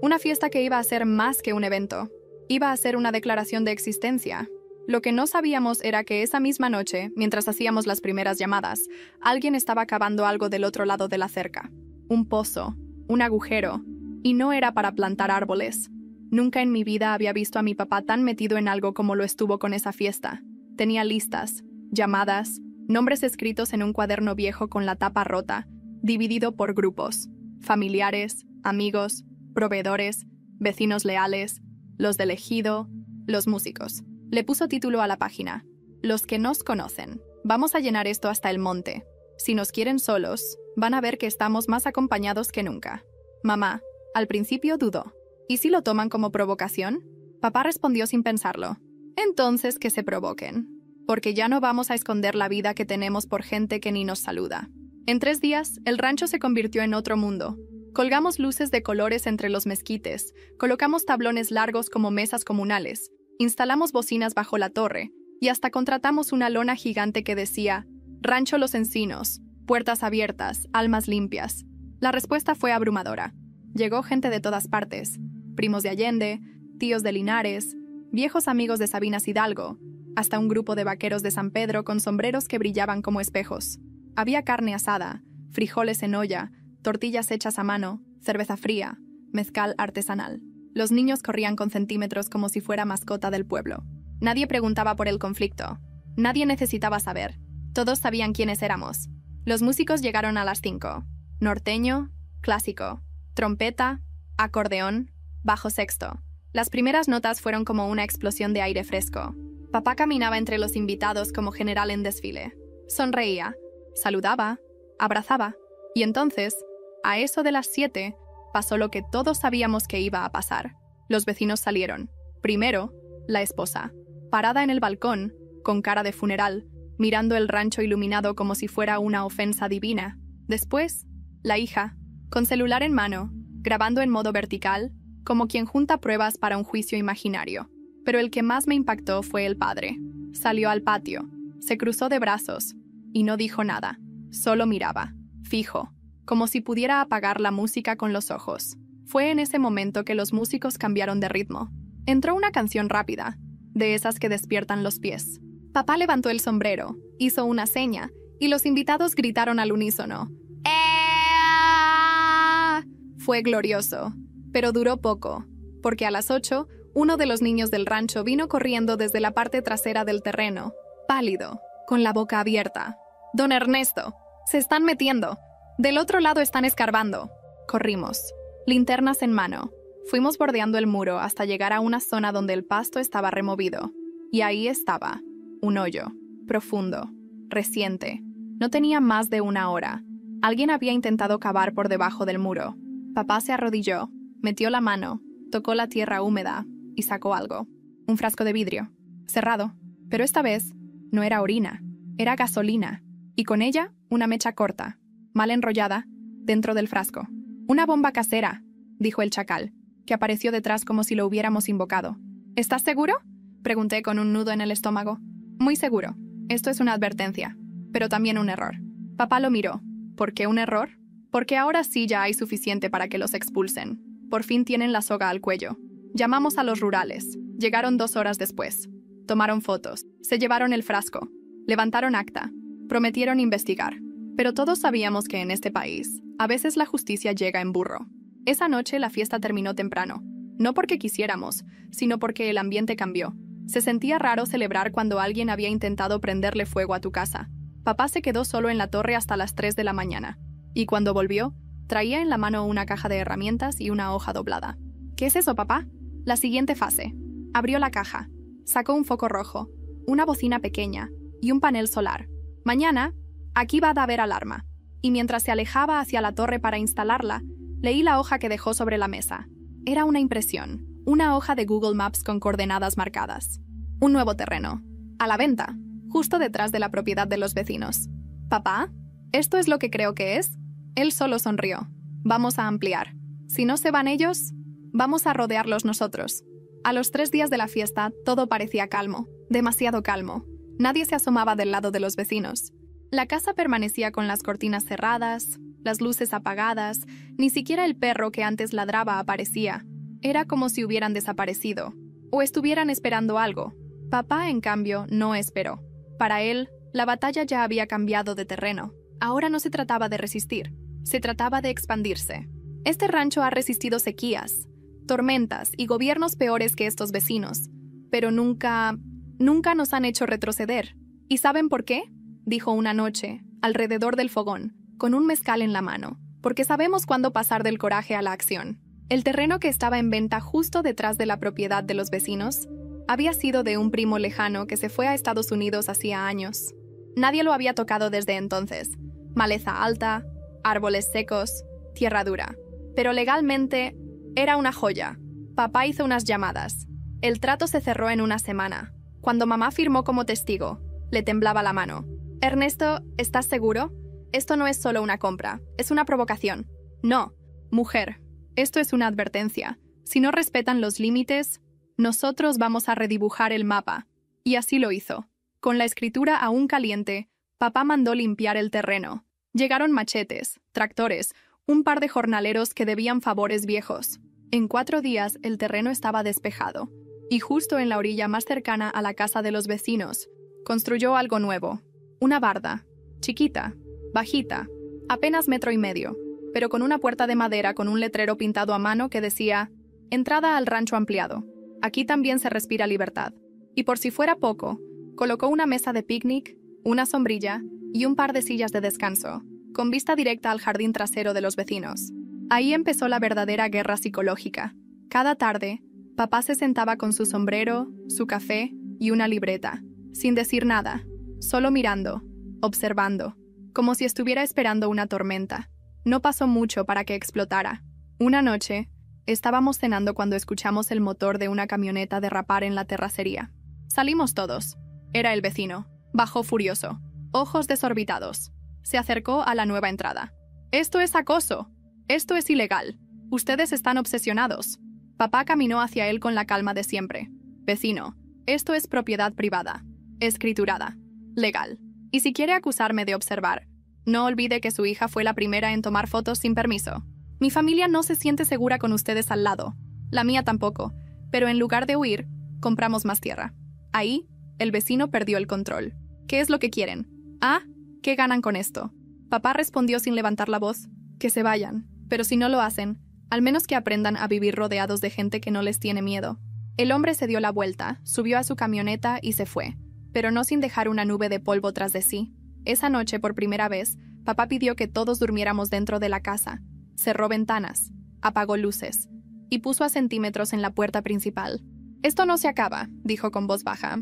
Una fiesta que iba a ser más que un evento. Iba a ser una declaración de existencia. Lo que no sabíamos era que esa misma noche, mientras hacíamos las primeras llamadas, alguien estaba cavando algo del otro lado de la cerca. Un pozo, un agujero, y no era para plantar árboles. Nunca en mi vida había visto a mi papá tan metido en algo como lo estuvo con esa fiesta. Tenía listas, llamadas, nombres escritos en un cuaderno viejo con la tapa rota, dividido por grupos, familiares, amigos, proveedores, vecinos leales, los del ejido, los músicos. Le puso título a la página. Los que nos conocen. Vamos a llenar esto hasta el monte. Si nos quieren solos, van a ver que estamos más acompañados que nunca. Mamá, al principio dudó. ¿Y si lo toman como provocación? Papá respondió sin pensarlo. Entonces que se provoquen. Porque ya no vamos a esconder la vida que tenemos por gente que ni nos saluda. En 3 días, el rancho se convirtió en otro mundo. Colgamos luces de colores entre los mezquites, colocamos tablones largos como mesas comunales, instalamos bocinas bajo la torre y hasta contratamos una lona gigante que decía «Rancho Los Encinos, puertas abiertas, almas limpias». La respuesta fue abrumadora. Llegó gente de todas partes, primos de Allende, tíos de Linares, viejos amigos de Sabinas Hidalgo, hasta un grupo de vaqueros de San Pedro con sombreros que brillaban como espejos. Había carne asada, frijoles en olla, tortillas hechas a mano, cerveza fría, mezcal artesanal. Los niños corrían con centímetros como si fuera mascota del pueblo. Nadie preguntaba por el conflicto. Nadie necesitaba saber. Todos sabían quiénes éramos. Los músicos llegaron a las 5. Norteño, clásico, trompeta, acordeón, bajo sexto. Las primeras notas fueron como una explosión de aire fresco. Papá caminaba entre los invitados como general en desfile. Sonreía, saludaba, abrazaba. Y entonces, a eso de las 7, pasó lo que todos sabíamos que iba a pasar. Los vecinos salieron. Primero, la esposa, parada en el balcón, con cara de funeral, mirando el rancho iluminado como si fuera una ofensa divina. Después, la hija, con celular en mano, grabando en modo vertical, como quien junta pruebas para un juicio imaginario. Pero el que más me impactó fue el padre. Salió al patio, se cruzó de brazos y no dijo nada. Solo miraba, fijo, como si pudiera apagar la música con los ojos. Fue en ese momento que los músicos cambiaron de ritmo. Entró una canción rápida, de esas que despiertan los pies. Papá levantó el sombrero, hizo una seña, y los invitados gritaron al unísono. ¡Ea! Fue glorioso, pero duró poco, porque a las 8, uno de los niños del rancho vino corriendo desde la parte trasera del terreno, pálido, con la boca abierta. «Don Ernesto, se están metiendo. Del otro lado están escarbando». Corrimos, linternas en mano. Fuimos bordeando el muro hasta llegar a una zona donde el pasto estaba removido. Y ahí estaba, un hoyo, profundo, reciente. No tenía más de 1 hora. Alguien había intentado cavar por debajo del muro. Papá se arrodilló, metió la mano, tocó la tierra húmeda y sacó algo. Un frasco de vidrio, cerrado. Pero esta vez no era orina, era gasolina. Y con ella una mecha corta, mal enrollada, dentro del frasco. «Una bomba casera», dijo el chacal, que apareció detrás como si lo hubiéramos invocado. «¿Estás seguro?», pregunté con un nudo en el estómago. «Muy seguro. Esto es una advertencia, pero también un error». Papá lo miró. «¿Por qué un error?». «Porque ahora sí ya hay suficiente para que los expulsen. Por fin tienen la soga al cuello». Llamamos a los rurales. Llegaron 2 horas después. Tomaron fotos. Se llevaron el frasco. Levantaron acta. Prometieron investigar. Pero todos sabíamos que en este país, a veces la justicia llega en burro. Esa noche la fiesta terminó temprano. No porque quisiéramos, sino porque el ambiente cambió. Se sentía raro celebrar cuando alguien había intentado prenderle fuego a tu casa. Papá se quedó solo en la torre hasta las 3 de la mañana. Y cuando volvió, traía en la mano una caja de herramientas y una hoja doblada. «¿Qué es eso, papá?». «La siguiente fase». Abrió la caja. Sacó un foco rojo, una bocina pequeña y un panel solar. «Mañana, aquí va a haber alarma». Y mientras se alejaba hacia la torre para instalarla, leí la hoja que dejó sobre la mesa. Era una impresión, una hoja de Google Maps con coordenadas marcadas. Un nuevo terreno, a la venta, justo detrás de la propiedad de los vecinos. «¿Papá? ¿Esto es lo que creo que es?». Él solo sonrió. «Vamos a ampliar. Si no se van ellos, vamos a rodearlos nosotros». A los 3 días de la fiesta, todo parecía calmo, demasiado calmo. Nadie se asomaba del lado de los vecinos. La casa permanecía con las cortinas cerradas, las luces apagadas, ni siquiera el perro que antes ladraba aparecía. Era como si hubieran desaparecido, o estuvieran esperando algo. Papá, en cambio, no esperó. Para él, la batalla ya había cambiado de terreno. Ahora no se trataba de resistir, se trataba de expandirse. Este rancho ha resistido sequías, tormentas y gobiernos peores que estos vecinos, pero nunca nos han hecho retroceder. ¿Y saben por qué?, dijo una noche, alrededor del fogón, con un mezcal en la mano, porque sabemos cuándo pasar del coraje a la acción. El terreno que estaba en venta justo detrás de la propiedad de los vecinos Había sido de un primo lejano que se fue a Estados Unidos hacía años. Nadie lo había tocado desde entonces. Maleza alta, árboles secos, tierra dura. Pero legalmente era una joya. Papá hizo unas llamadas. El trato se cerró en una semana. Cuando mamá firmó como testigo, le temblaba la mano. Ernesto, ¿estás seguro? Esto no es solo una compra, es una provocación. No, mujer, esto es una advertencia. Si no respetan los límites, nosotros vamos a redibujar el mapa. Y así lo hizo. Con la escritura aún caliente, papá mandó limpiar el terreno. Llegaron machetes, tractores, un par de jornaleros que debían favores viejos. En 4 días el terreno estaba despejado, y justo en la orilla más cercana a la casa de los vecinos, construyó algo nuevo. Una barda, chiquita, bajita, apenas 1,5 metros, pero con una puerta de madera con un letrero pintado a mano que decía: «Entrada al rancho ampliado. Aquí también se respira libertad». Y por si fuera poco, colocó una mesa de picnic, una sombrilla y un par de sillas de descanso, con vista directa al jardín trasero de los vecinos. Ahí empezó la verdadera guerra psicológica. Cada tarde, papá se sentaba con su sombrero, su café y una libreta, sin decir nada, solo mirando, observando, como si estuviera esperando una tormenta. No pasó mucho para que explotara. Una noche, estábamos cenando cuando escuchamos el motor de una camioneta derrapar en la terracería. Salimos todos. Era el vecino. Bajó furioso, ojos desorbitados. Se acercó a la nueva entrada. «Esto es acoso. Esto es ilegal. Ustedes están obsesionados». Papá caminó hacia él con la calma de siempre. «Vecino, esto es propiedad privada, escriturada, legal. Y si quiere acusarme de observar, no olvide que su hija fue la primera en tomar fotos sin permiso. Mi familia no se siente segura con ustedes al lado. La mía tampoco. Pero en lugar de huir, compramos más tierra». Ahí, el vecino perdió el control. «¿Qué es lo que quieren? ¿Ah? ¿Qué ganan con esto?». Papá respondió sin levantar la voz: «Que se vayan. Pero si no lo hacen, al menos que aprendan a vivir rodeados de gente que no les tiene miedo». El hombre se dio la vuelta, subió a su camioneta y se fue, pero no sin dejar una nube de polvo tras de sí. Esa noche, por primera vez, papá pidió que todos durmiéramos dentro de la casa. Cerró ventanas, apagó luces y puso a centímetros en la puerta principal. «Esto no se acaba», dijo con voz baja,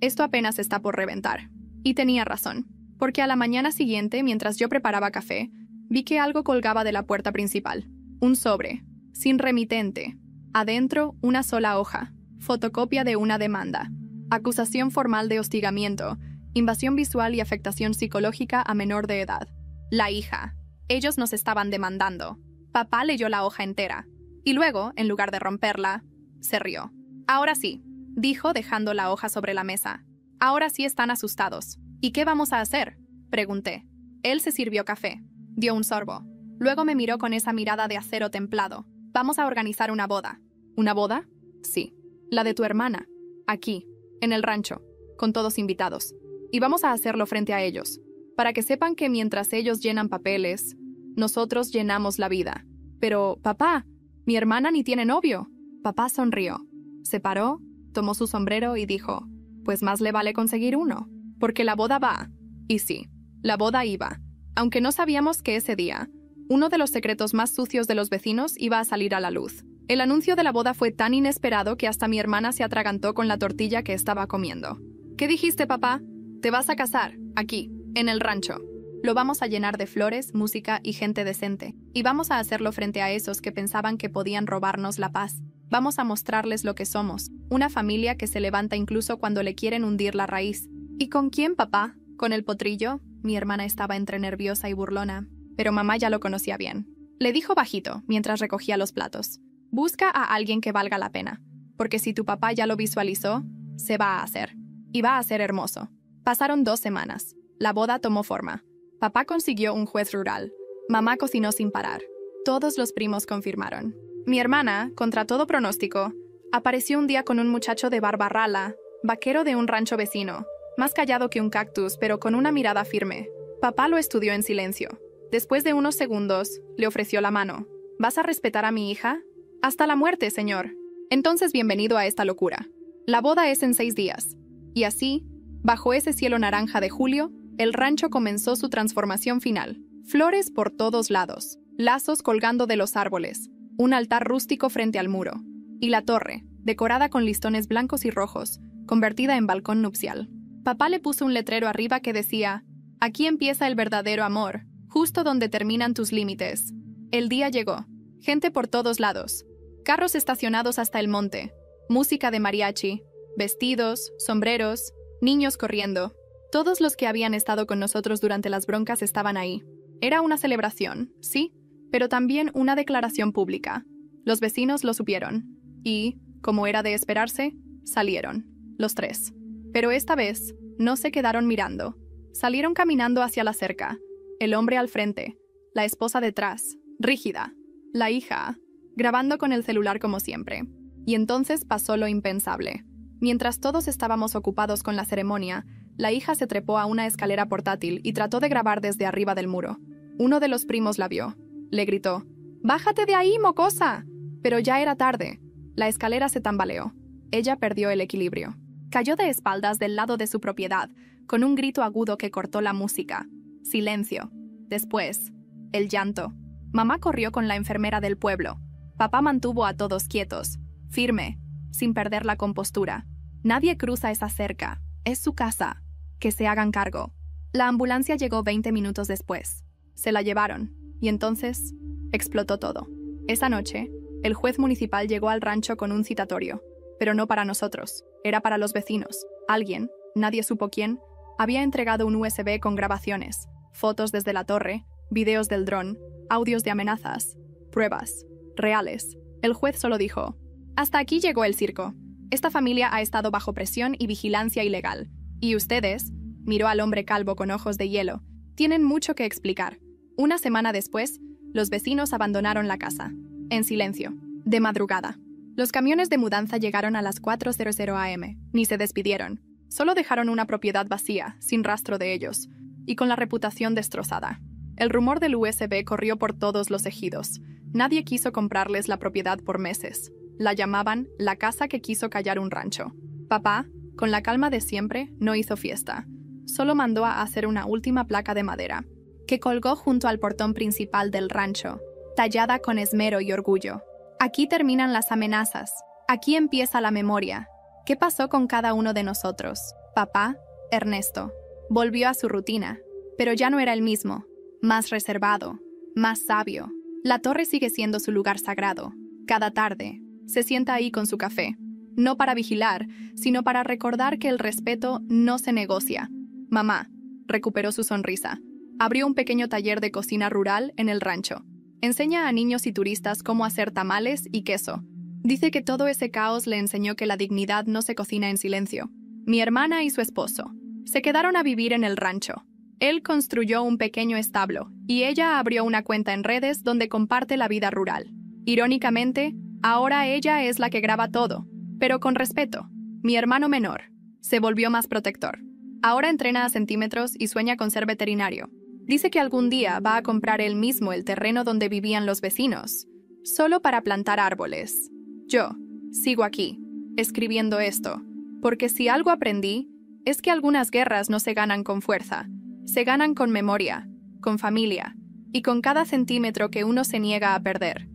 «esto apenas está por reventar». Y tenía razón, porque a la mañana siguiente, mientras yo preparaba café, vi que algo colgaba de la puerta principal. Un sobre, sin remitente. Adentro, una sola hoja. Fotocopia de una demanda. Acusación formal de hostigamiento, invasión visual y afectación psicológica a menor de edad. La hija. Ellos nos estaban demandando. Papá leyó la hoja entera. Y luego, en lugar de romperla, se rió. «Ahora sí», dijo dejando la hoja sobre la mesa. «Ahora sí están asustados». «¿Y qué vamos a hacer?», pregunté. Él se sirvió café. Dio un sorbo. Luego me miró con esa mirada de acero templado. «Vamos a organizar una boda». «¿Una boda?». «Sí. La de tu hermana. Aquí, en el rancho, con todos invitados. Y vamos a hacerlo frente a ellos, para que sepan que mientras ellos llenan papeles, nosotros llenamos la vida». «Pero, papá, mi hermana ni tiene novio». Papá sonrió. Se paró, tomó su sombrero y dijo: «Pues más le vale conseguir uno, porque la boda va». Y sí, la boda iba, aunque no sabíamos que ese día, uno de los secretos más sucios de los vecinos iba a salir a la luz. El anuncio de la boda fue tan inesperado que hasta mi hermana se atragantó con la tortilla que estaba comiendo. «¿Qué dijiste, papá? Te vas a casar, aquí, en el rancho. Lo vamos a llenar de flores, música y gente decente. Y vamos a hacerlo frente a esos que pensaban que podían robarnos la paz. Vamos a mostrarles lo que somos, una familia que se levanta incluso cuando le quieren hundir la raíz». «¿Y con quién, papá?». «Con el potrillo». Mi hermana estaba entre nerviosa y burlona, pero mamá ya lo conocía bien. Le dijo bajito, mientras recogía los platos: «Busca a alguien que valga la pena, porque si tu papá ya lo visualizó, se va a hacer. Y va a ser hermoso». Pasaron 2 semanas. La boda tomó forma. Papá consiguió un juez rural. Mamá cocinó sin parar. Todos los primos confirmaron. Mi hermana, contra todo pronóstico, apareció un día con un muchacho de barba rala, vaquero de un rancho vecino, más callado que un cactus, pero con una mirada firme. Papá lo estudió en silencio. Después de unos segundos, le ofreció la mano. «¿Vas a respetar a mi hija?». «Hasta la muerte, señor». «Entonces bienvenido a esta locura. La boda es en 6 días». Y así, bajo ese cielo naranja de julio, el rancho comenzó su transformación final. Flores por todos lados, lazos colgando de los árboles, un altar rústico frente al muro. Y la torre, decorada con listones blancos y rojos, convertida en balcón nupcial. Papá le puso un letrero arriba que decía: «Aquí empieza el verdadero amor, justo donde terminan tus límites». El día llegó. Gente por todos lados. Carros estacionados hasta el monte. Música de mariachi. Vestidos, sombreros, niños corriendo. Todos los que habían estado con nosotros durante las broncas estaban ahí. Era una celebración, sí, pero también una declaración pública. Los vecinos lo supieron. Y, como era de esperarse, salieron. Los tres. Pero esta vez, no se quedaron mirando. Salieron caminando hacia la cerca. El hombre al frente. La esposa detrás, rígida. La hija, grabando con el celular como siempre. Y entonces pasó lo impensable. Mientras todos estábamos ocupados con la ceremonia, la hija se trepó a una escalera portátil y trató de grabar desde arriba del muro. Uno de los primos la vio. Le gritó: «¡Bájate de ahí, mocosa!». Pero ya era tarde. La escalera se tambaleó. Ella perdió el equilibrio. Cayó de espaldas del lado de su propiedad, con un grito agudo que cortó la música. Silencio. Después, el llanto. Mamá corrió con la enfermera del pueblo. Papá mantuvo a todos quietos, firme, sin perder la compostura. Nadie cruza esa cerca. Es su casa. Que se hagan cargo. La ambulancia llegó 20 minutos después. Se la llevaron. Y entonces, explotó todo. Esa noche, el juez municipal llegó al rancho con un citatorio. Pero no para nosotros. Era para los vecinos. Alguien, nadie supo quién, había entregado un USB con grabaciones, fotos desde la torre, videos del dron, audios de amenazas, pruebas, reales. El juez solo dijo: «Hasta aquí llegó el circo. Esta familia ha estado bajo presión y vigilancia ilegal. Y ustedes», miró al hombre calvo con ojos de hielo, «tienen mucho que explicar». Una semana después, los vecinos abandonaron la casa. En silencio. De madrugada. Los camiones de mudanza llegaron a las 4:00 am. Ni se despidieron. Solo dejaron una propiedad vacía, sin rastro de ellos, y con la reputación destrozada. El rumor del USB corrió por todos los ejidos. Nadie quiso comprarles la propiedad por meses. La llamaban la casa que quiso callar un rancho. Papá, con la calma de siempre, no hizo fiesta. Solo mandó a hacer una última placa de madera, que colgó junto al portón principal del rancho, tallada con esmero y orgullo. Aquí terminan las amenazas. Aquí empieza la memoria. ¿Qué pasó con cada uno de nosotros? Papá, Ernesto, volvió a su rutina, pero ya no era el mismo. Más reservado, más sabio. La torre sigue siendo su lugar sagrado. Cada tarde, se sienta ahí con su café. No para vigilar, sino para recordar que el respeto no se negocia. Mamá recuperó su sonrisa. Abrió un pequeño taller de cocina rural en el rancho. Enseña a niños y turistas cómo hacer tamales y queso. Dice que todo ese caos le enseñó que la dignidad no se cocina en silencio. Mi hermana y su esposo se quedaron a vivir en el rancho. Él construyó un pequeño establo y ella abrió una cuenta en redes donde comparte la vida rural. Irónicamente, ahora ella es la que graba todo, pero con respeto. Mi hermano menor se volvió más protector. Ahora entrena a centímetros y sueña con ser veterinario. Dice que algún día va a comprar él mismo el terreno donde vivían los vecinos, solo para plantar árboles. Yo sigo aquí, escribiendo esto, porque si algo aprendí, es que algunas guerras no se ganan con fuerza, se ganan con memoria, con familia, y con cada centímetro que uno se niega a perder.